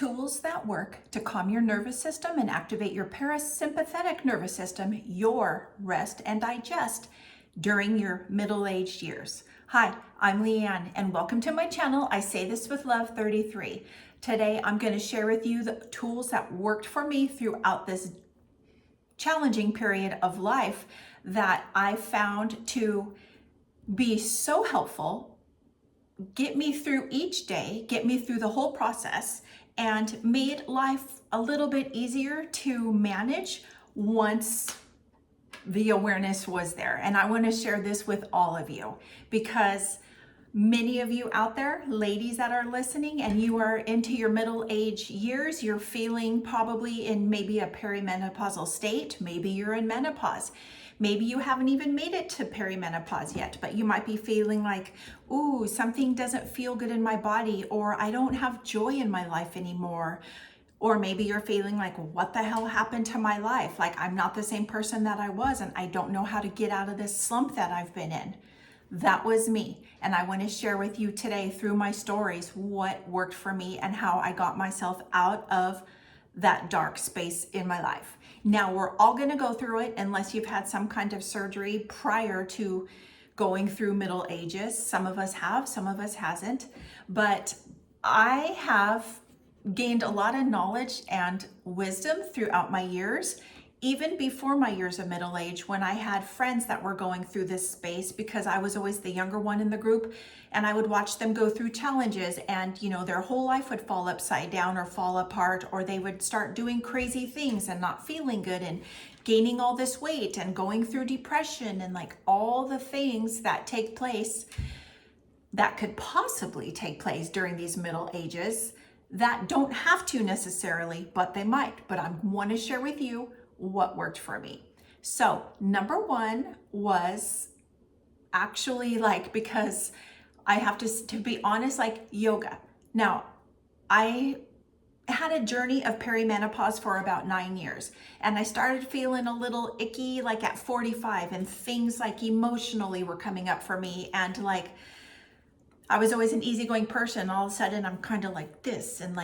Tools that work to calm your nervous system and activate your parasympathetic nervous system, your rest and digest during your middle-aged years. Hi, I'm Leanne and welcome to my channel. I Say This With Love 33. Today I'm going to share with you the tools that worked for me throughout this challenging period of life that I found to be so helpful, get me through each day, get me through the whole process, and made life a little bit easier to manage once the awareness was there. And I want to share this with all of you because many of you out there, ladies that are listening, and you are into your middle age years, you're feeling probably in maybe a perimenopausal state. Maybe you're in menopause. Maybe you haven't even made it to perimenopause yet, but you might be feeling like, ooh, something doesn't feel good in my body, or I don't have joy in my life anymore. Or maybe you're feeling like, what the hell happened to my life? Like, I'm not the same person that I was, and I don't know how to get out of this slump that I've been in. That was me. And I want to share with you today through my stories what worked for me and how I got myself out of that dark space in my life. Now, we're all going to go through it unless you've had some kind of surgery prior to going through middle ages. Some of us have, some of us hasn't. But I have gained a lot of knowledge and wisdom throughout my years, even before my years of middle age, when I had friends that were going through this space, because I was always the younger one in the group, and I would watch them go through challenges, and their whole life would fall upside down or fall apart, or they would start doing crazy things and not feeling good and gaining all this weight and going through depression and like all the things that take place that could possibly take place during these middle ages that don't have to necessarily, but they might. But I want to share with you what worked for me. So number one was actually because I have to be honest, yoga. Now, I had a journey of perimenopause for about 9 years, and I started feeling a little icky at 45, and things emotionally were coming up for me, and I was always an easygoing person. All of a sudden I'm kind of like this and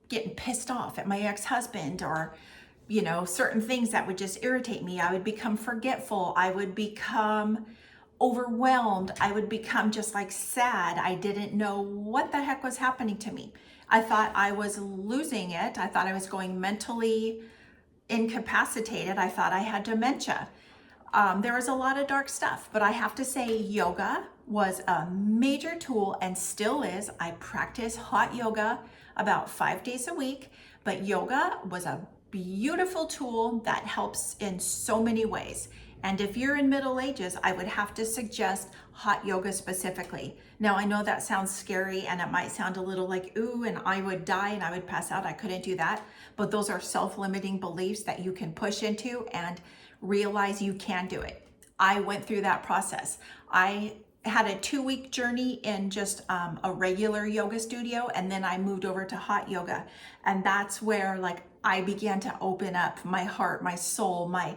getting pissed off at my ex-husband, or certain things that would just irritate me. I would become forgetful. I would become overwhelmed. I would become just sad. I didn't know what the heck was happening to me. I thought I was losing it. I thought I was going mentally incapacitated. I thought I had dementia. There was a lot of dark stuff, but I have to say yoga was a major tool and still is. I practice hot yoga about 5 days a week, but yoga was a beautiful tool that helps in so many ways. And if you're in middle ages, I would have to suggest hot yoga specifically. Now, I know that sounds scary and it might sound a little ooh, and I would die and I would pass out. I couldn't do that. But those are self-limiting beliefs that you can push into and realize you can do it. I went through that process. I had a 2-week journey in just a regular yoga studio, and then I moved over to hot yoga. And that's where I began to open up my heart, my soul, my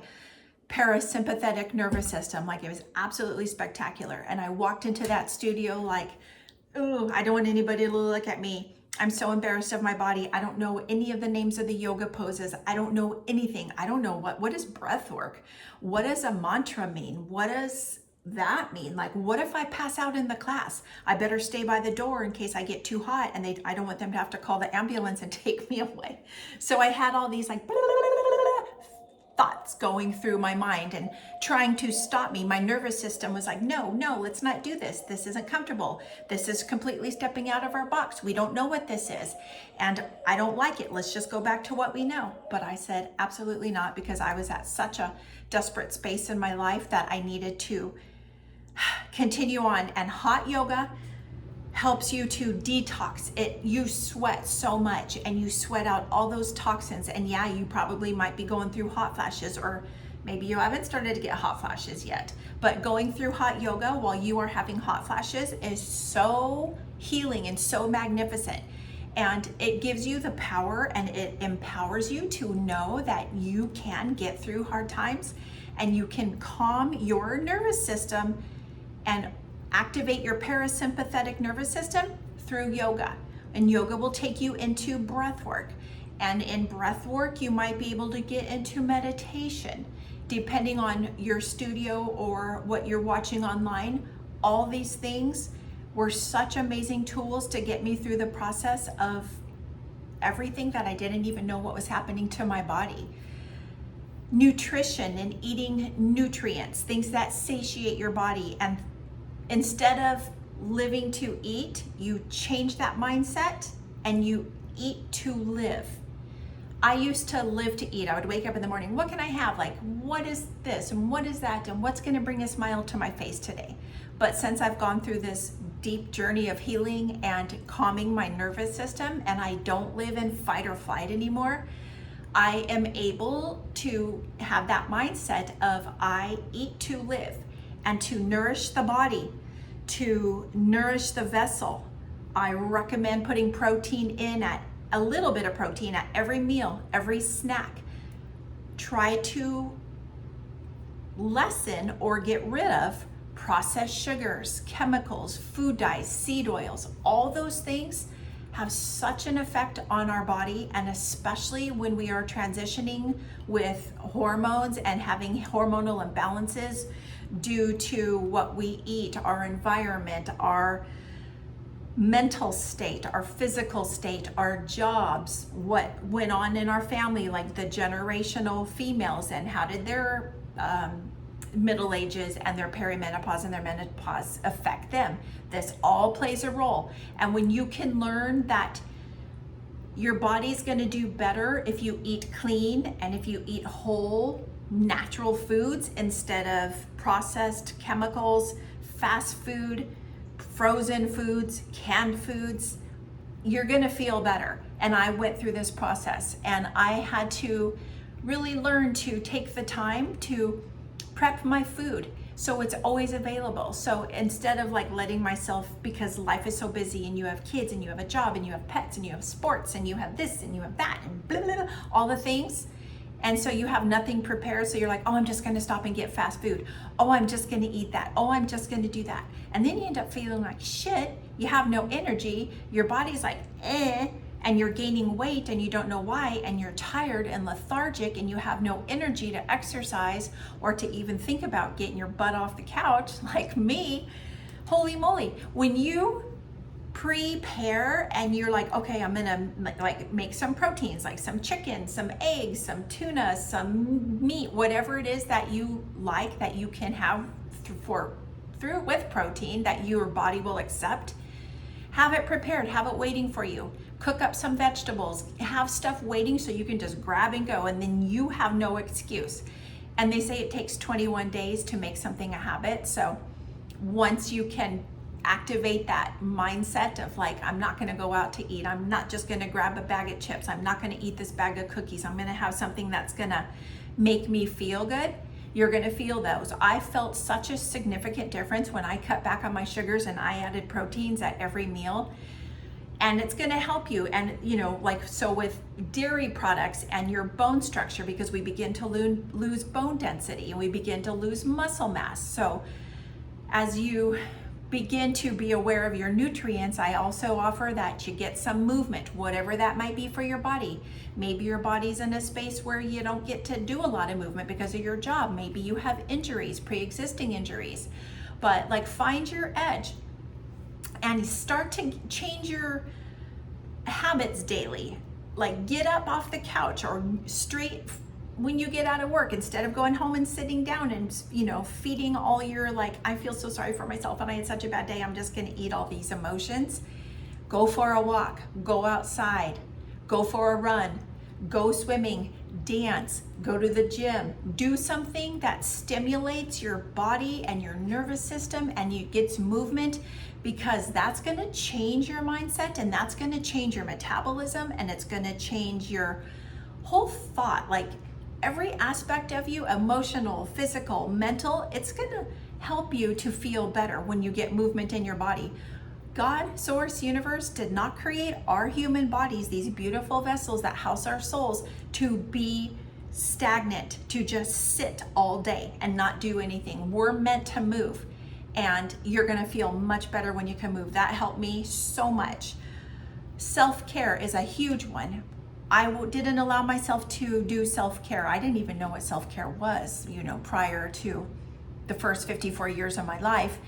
parasympathetic nervous system. It was absolutely spectacular. And I walked into that studio ooh, I don't want anybody to look at me. I'm so embarrassed of my body. I don't know any of the names of the yoga poses. I don't know anything. I don't know what is breath work? What does a mantra mean? What does that mean? What if I pass out in the class? I better stay by the door in case I get too hot, and I don't want them to have to call the ambulance and take me away. So I had all these thoughts going through my mind and trying to stop me. My nervous system was no, let's not do this. This isn't comfortable. This is completely stepping out of our box. We don't know what this is, and I don't like it. Let's just go back to what we know. But I said absolutely not, because I was at such a desperate space in my life that I needed to continue on. And hot yoga helps you to detox it. You sweat so much and you sweat out all those toxins, and yeah, you probably might be going through hot flashes, or maybe you haven't started to get hot flashes yet, but going through hot yoga while you are having hot flashes is so healing and so magnificent. And it gives you the power and it empowers you to know that you can get through hard times, and you can calm your nervous system and activate your parasympathetic nervous system through yoga. And yoga will take you into breath work. And in breath work, you might be able to get into meditation. Depending on your studio or what you're watching online, all these things were such amazing tools to get me through the process of everything that I didn't even know what was happening to my body. Nutrition and eating nutrients, things that satiate your body. And instead of living to eat, you change that mindset and you eat to live. I used to live to eat. I would wake up in the morning, what can I have? Like, what is this and what is that? And what's gonna bring a smile to my face today? But since I've gone through this deep journey of healing and calming my nervous system, and I don't live in fight or flight anymore, I am able to have that mindset of I eat to live and to nourish the body, to nourish the vessel. I recommend putting protein in at a little bit of protein at every meal, every snack. Try to lessen or get rid of processed sugars, chemicals, food dyes, seed oils. All those things have such an effect on our body, and especially when we are transitioning with hormones and having hormonal imbalances due to what we eat, our environment, our mental state, our physical state, our jobs, what went on in our family, like the generational females and how did their middle ages and their perimenopause and their menopause affect them. This all plays a role. And when you can learn that your body's going to do better if you eat clean and if you eat whole, natural foods instead of processed chemicals, fast food, frozen foods, canned foods, you're going to feel better. And I went through this process and I had to really learn to take the time to prep my food so it's always available. So instead of like letting myself, because life is so busy and you have kids and you have a job and you have pets and you have sports and you have this and you have that and blah, blah, blah, all the things. And so you have nothing prepared. So you're like, oh, I'm just going to stop and get fast food. Oh, I'm just going to eat that. Oh, I'm just going to do that. And then you end up feeling like shit. You have no energy. Your body's like, and you're gaining weight and you don't know why. And you're tired and lethargic and you have no energy to exercise or to even think about getting your butt off the couch like me. Holy moly. When you prepare and you're like, okay, I'm gonna like make some proteins, like some chicken, some eggs, some tuna, some meat, whatever it is that you like, that you can have through with protein that your body will accept. Have it prepared, have it waiting for you. Cook up some vegetables, have stuff waiting so you can just grab and go, and then you have no excuse. And they say it takes 21 days to make something a habit. So once you can activate that mindset of like, I'm not going to go out to eat. I'm not just going to grab a bag of chips. I'm not going to eat this bag of cookies. I'm going to have something that's going to make me feel good. You're going to feel those. I felt such a significant difference when I cut back on my sugars and I added proteins at every meal. And it's going to help you. And, you know, like, so with dairy products and your bone structure, because we begin to lose bone density and we begin to lose muscle mass. So as you begin to be aware of your nutrients, I also offer that you get some movement, whatever that might be for your body. Maybe your body's in a space where you don't get to do a lot of movement because of your job. Maybe you have injuries, pre-existing injuries. But like, find your edge and start to change your habits daily. Like, get up off the couch or straight when you get out of work, instead of going home and sitting down and, you know, feeding all your like, I feel so sorry for myself and I had such a bad day, I'm just going to eat all these emotions. Go for a walk, go outside, go for a run, go swimming, dance, go to the gym, do something that stimulates your body and your nervous system and you gets movement, because that's going to change your mindset and that's going to change your metabolism and it's going to change your whole thought. Like, every aspect of you, emotional, physical, mental, it's going to help you to feel better when you get movement in your body. God, source, universe did not create our human bodies, these beautiful vessels that house our souls, to be stagnant, to just sit all day and not do anything. We're meant to move, and you're going to feel much better when you can move. That helped me so much. Self-care is a huge one. Didn't allow myself to do self-care. I didn't even know what self-care was, prior to the first 54 years of my life.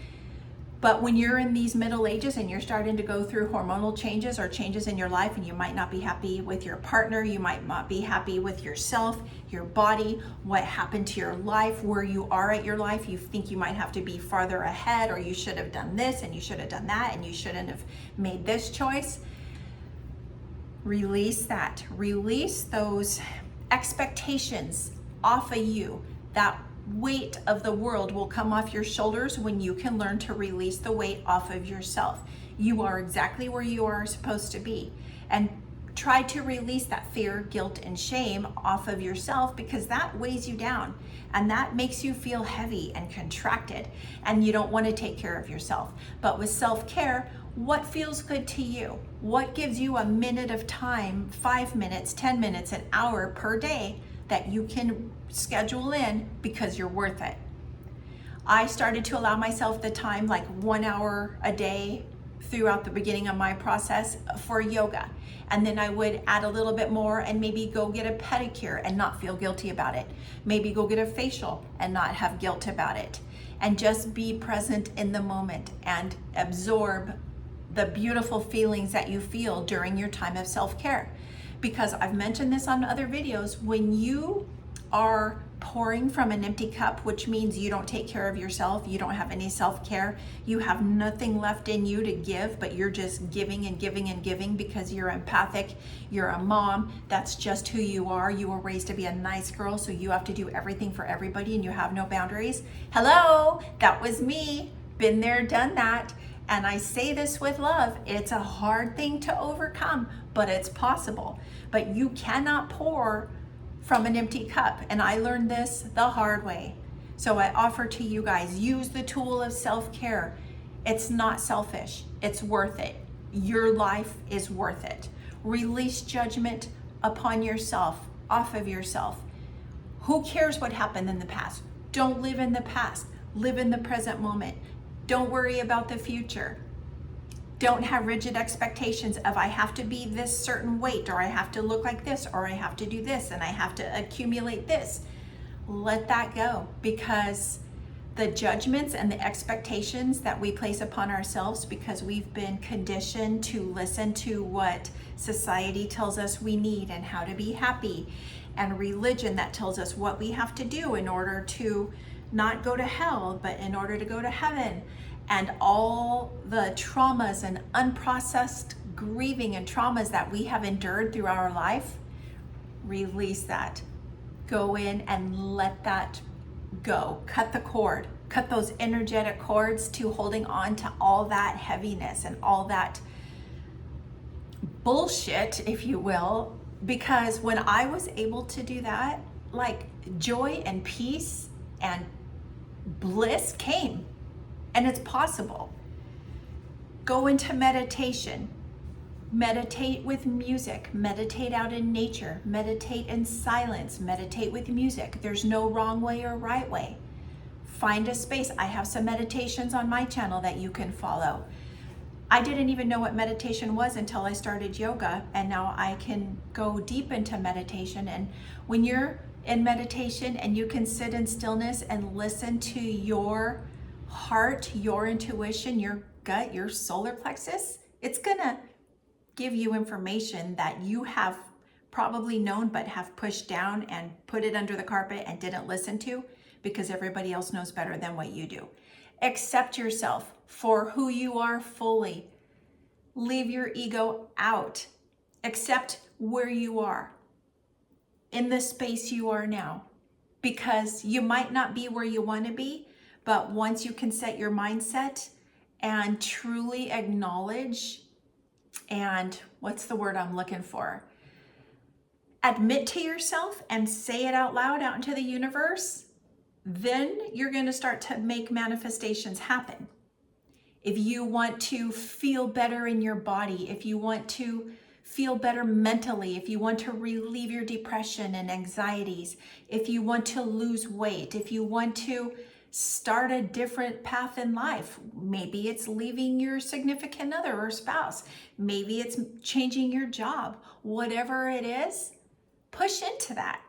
But when you're in these middle ages and you're starting to go through hormonal changes or changes in your life, and you might not be happy with your partner, you might not be happy with yourself, your body, what happened to your life, where you are at your life, you think you might have to be farther ahead, or you should have done this and you should have done that and you shouldn't have made this choice. Release that. Release those expectations off of you. That weight of the world will come off your shoulders when you can learn to release the weight off of yourself. You are exactly where you are supposed to be. And try to release that fear, guilt, and shame off of yourself, because that weighs you down and that makes you feel heavy and contracted, and you don't want to take care of yourself. But with self-care, what feels good to you? What gives you a minute of time, 5 minutes, 10 minutes, an hour per day that you can schedule in because you're worth it? I started to allow myself the time, like 1 hour a day throughout the beginning of my process for yoga. And then I would add a little bit more and maybe go get a pedicure and not feel guilty about it. Maybe go get a facial and not have guilt about it. And just be present in the moment and absorb the beautiful feelings that you feel during your time of self-care. Because I've mentioned this on other videos, when you are pouring from an empty cup, which means you don't take care of yourself, you don't have any self-care, you have nothing left in you to give, but you're just giving and giving and giving because you're empathic, you're a mom, that's just who you are. You were raised to be a nice girl, so you have to do everything for everybody and you have no boundaries. Hello, that was me. Been there, done that. And I say this with love. It's a hard thing to overcome, but it's possible. But you cannot pour from an empty cup. And I learned this the hard way. So I offer to you guys, use the tool of self-care. It's not selfish. It's worth it. Your life is worth it. Release judgment upon yourself, off of yourself. Who cares what happened in the past? Don't live in the past. Live in the present moment. Don't worry about the future. Don't have rigid expectations of I have to be this certain weight, or I have to look like this, or I have to do this, and I have to accumulate this. Let that go, because the judgments and the expectations that we place upon ourselves, because we've been conditioned to listen to what society tells us we need and how to be happy, and religion that tells us what we have to do in order to not go to hell, but in order to go to heaven. And all the traumas and unprocessed grieving and traumas that we have endured through our life, release that. Go in and let that go. Cut the cord. Cut those energetic cords to holding on to all that heaviness and all that bullshit, if you will. Because when I was able to do that, like joy and peace and bliss came. And it's possible. Go into meditation. Meditate with music. Meditate out in nature. Meditate in silence. Meditate with music. There's no wrong way or right way. Find a space. I have some meditations on my channel that you can follow. I didn't even know what meditation was until I started yoga, and now I can go deep into meditation. And when you're in meditation and you can sit in stillness and listen to your heart, your intuition, your gut, your solar plexus, it's gonna give you information that you have probably known but have pushed down and put it under the carpet and didn't listen to because everybody else knows better than what you do. Accept yourself for who you are fully. Leave your ego out. Accept where you are in the space you are now, because you might not be where you want to be. But once you can set your mindset and truly acknowledge and what's the word I'm looking for? Admit to yourself and say it out loud out into the universe, then you're going to start to make manifestations happen. If you want to feel better in your body, if you want to feel better mentally, if you want to relieve your depression and anxieties, if you want to lose weight, if you want to Start a different path in life. Maybe it's leaving your significant other or spouse. Maybe it's changing your job. Whatever it is, push into that.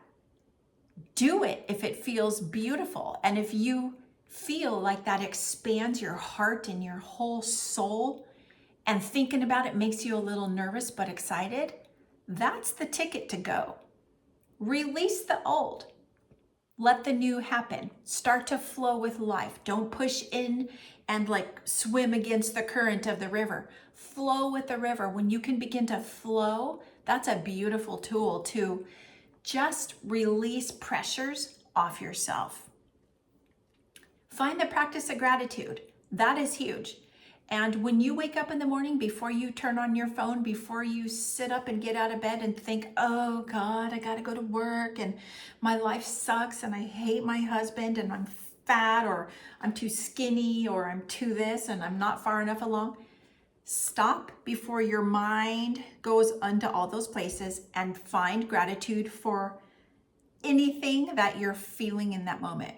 Do it if it feels beautiful. And if you feel like that expands your heart and your whole soul, and thinking about it makes you a little nervous but excited, that's the ticket to go. Release the old. Let the new happen. Start to flow with life. Don't push in and like swim against the current of the river. Flow with the river. When you can begin to flow, that's a beautiful tool to just release pressures off yourself. Find the practice of gratitude. That is huge. And when you wake up in the morning, before you turn on your phone, before you sit up and get out of bed and think, oh God, I gotta go to work and my life sucks and I hate my husband and I'm fat or I'm too skinny or I'm too this and I'm not far enough along. Stop before your mind goes into all those places and find gratitude for anything that you're feeling in that moment.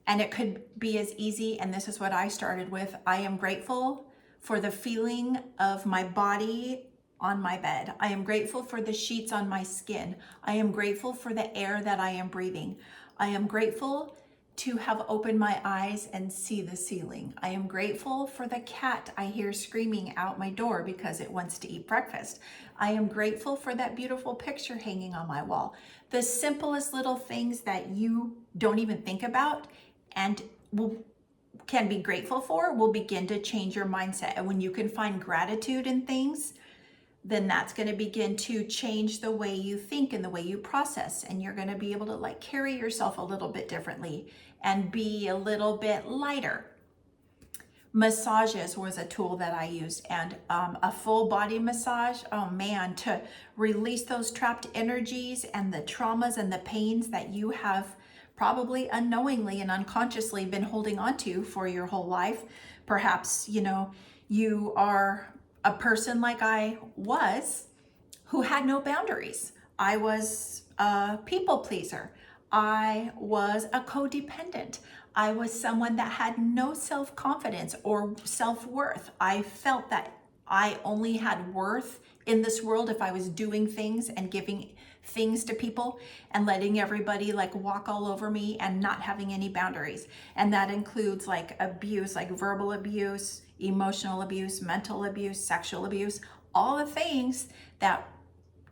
And it could be as easy, and this is what I started with, I am grateful for the feeling of my body on my bed. I am grateful for the sheets on my skin. I am grateful for the air that I am breathing. I am grateful to have opened my eyes and see the ceiling. I am grateful for the cat I hear screaming out my door because it wants to eat breakfast. I am grateful for that beautiful picture hanging on my wall. The simplest little things that you don't even think about and can be grateful for will begin to change your mindset. And when you can find gratitude in things, then that's going to begin to change the way you think and the way you process. And you're going to be able to like carry yourself a little bit differently and be a little bit lighter. Massages was a tool that I used, and a full body massage, oh man, to release those trapped energies and the traumas and the pains that you have probably unknowingly and unconsciously been holding on to for your whole life. Perhaps, you are a person like I was who had no boundaries. I was a people pleaser. I was a codependent. I was someone that had no self-confidence or self-worth. I felt that I only had worth in this world if I was doing things and giving things to people and letting everybody like walk all over me and not having any boundaries. And that includes like abuse, like verbal abuse, emotional abuse, mental abuse, sexual abuse, all the things that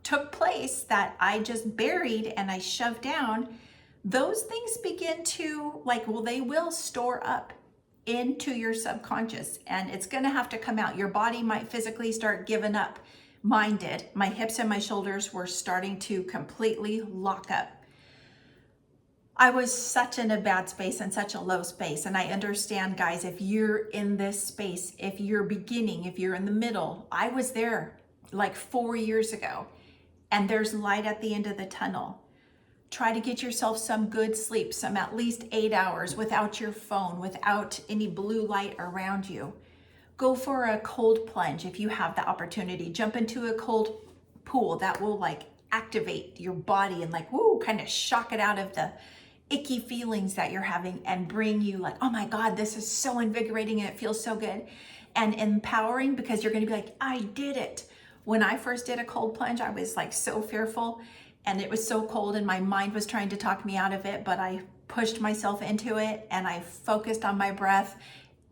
took place that I just buried and I shoved down. Those things begin to they will store up into your subconscious, and it's going to have to come out. Your body might physically start giving up. Mine did. My hips and my shoulders were starting to completely lock up. I was such in a bad space and such a low space. And I understand, guys, if you're in this space, if you're beginning, if you're in the middle, I was there like 4 years ago, and there's light at the end of the tunnel. Try to get yourself some good sleep, some at least 8 hours without your phone, without any blue light around you. Go for a cold plunge if you have the opportunity. Jump into a cold pool that will activate your body and kind of shock it out of the icky feelings that you're having and bring you oh my God, this is so invigorating and it feels so good and empowering, because you're going to be like, I did it. When I first did a cold plunge, I was so fearful and it was so cold and my mind was trying to talk me out of it, but I pushed myself into it and I focused on my breath,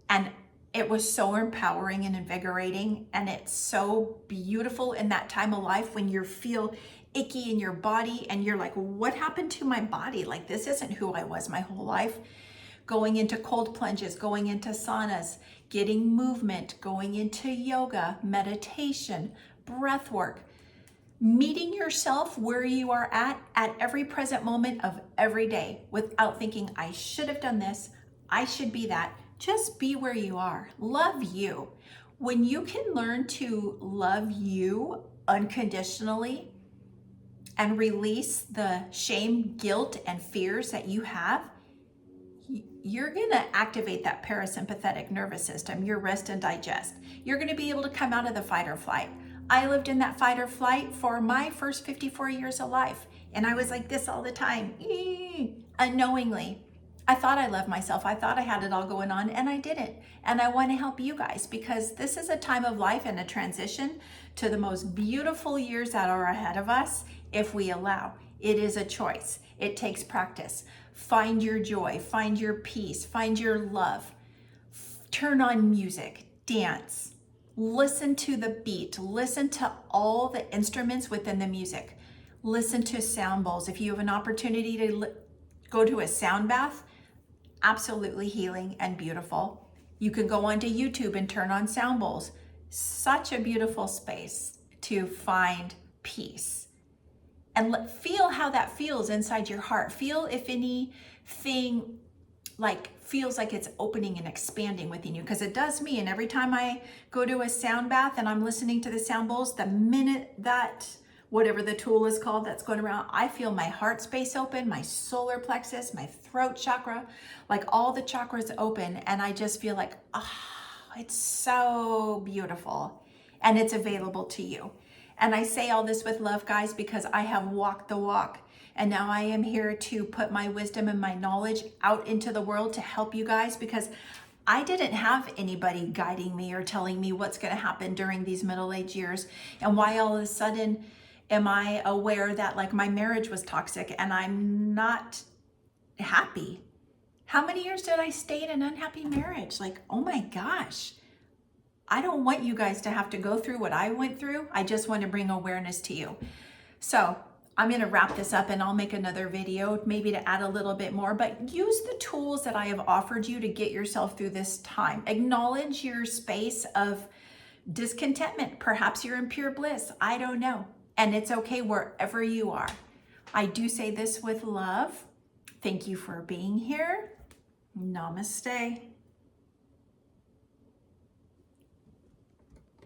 and it was so empowering and invigorating. And it's so beautiful in that time of life when you feel icky in your body and you're like, what happened to my body? This isn't who I was my whole life. Going into cold plunges, going into saunas, getting movement, going into yoga, meditation, breath work, meeting yourself where you are at every present moment of every day without thinking, I should have done this, I should be that. Just be where you are. Love you. When you can learn to love you unconditionally and release the shame, guilt, and fears that you have, you're going to activate that parasympathetic nervous system, your rest and digest. You're going to be able to come out of the fight or flight. I lived in that fight or flight for my first 54 years of life, and I was like this all the time, unknowingly. I thought I loved myself. I thought I had it all going on, and I didn't. And I want to help you guys because this is a time of life and a transition to the most beautiful years that are ahead of us if we allow. It is a choice. It takes practice. Find your joy, find your peace, find your love. Turn on music, dance, listen to the beat, listen to all the instruments within the music. Listen to sound bowls. If you have an opportunity to go to a sound bath, absolutely healing and beautiful. You can go onto YouTube and turn on sound bowls. Such a beautiful space to find peace. And feel how that feels inside your heart. Feel if anything feels like it's opening and expanding within you, because it does me. And every time I go to a sound bath and I'm listening to the sound bowls, the minute that whatever the tool is called that's going around, I feel my heart space open, my solar plexus, my throat chakra, like all the chakras open, and I just feel like, it's so beautiful, and it's available to you. And I say all this with love, guys, because I have walked the walk. And now I am here to put my wisdom and my knowledge out into the world to help you guys, because I didn't have anybody guiding me or telling me what's going to happen during these middle-aged years, and why all of a sudden am I aware that like my marriage was toxic and I'm not happy. How many years did I stay in an unhappy marriage? Like, oh my gosh. I don't want you guys to have to go through what I went through. I just want to bring awareness to you. So I'm going to wrap this up and I'll make another video maybe to add a little bit more, but use the tools that I have offered you to get yourself through this time. Acknowledge your space of discontentment. Perhaps you're in pure bliss. I don't know. And it's okay wherever you are. I do say this with love. Thank you for being here. Namaste.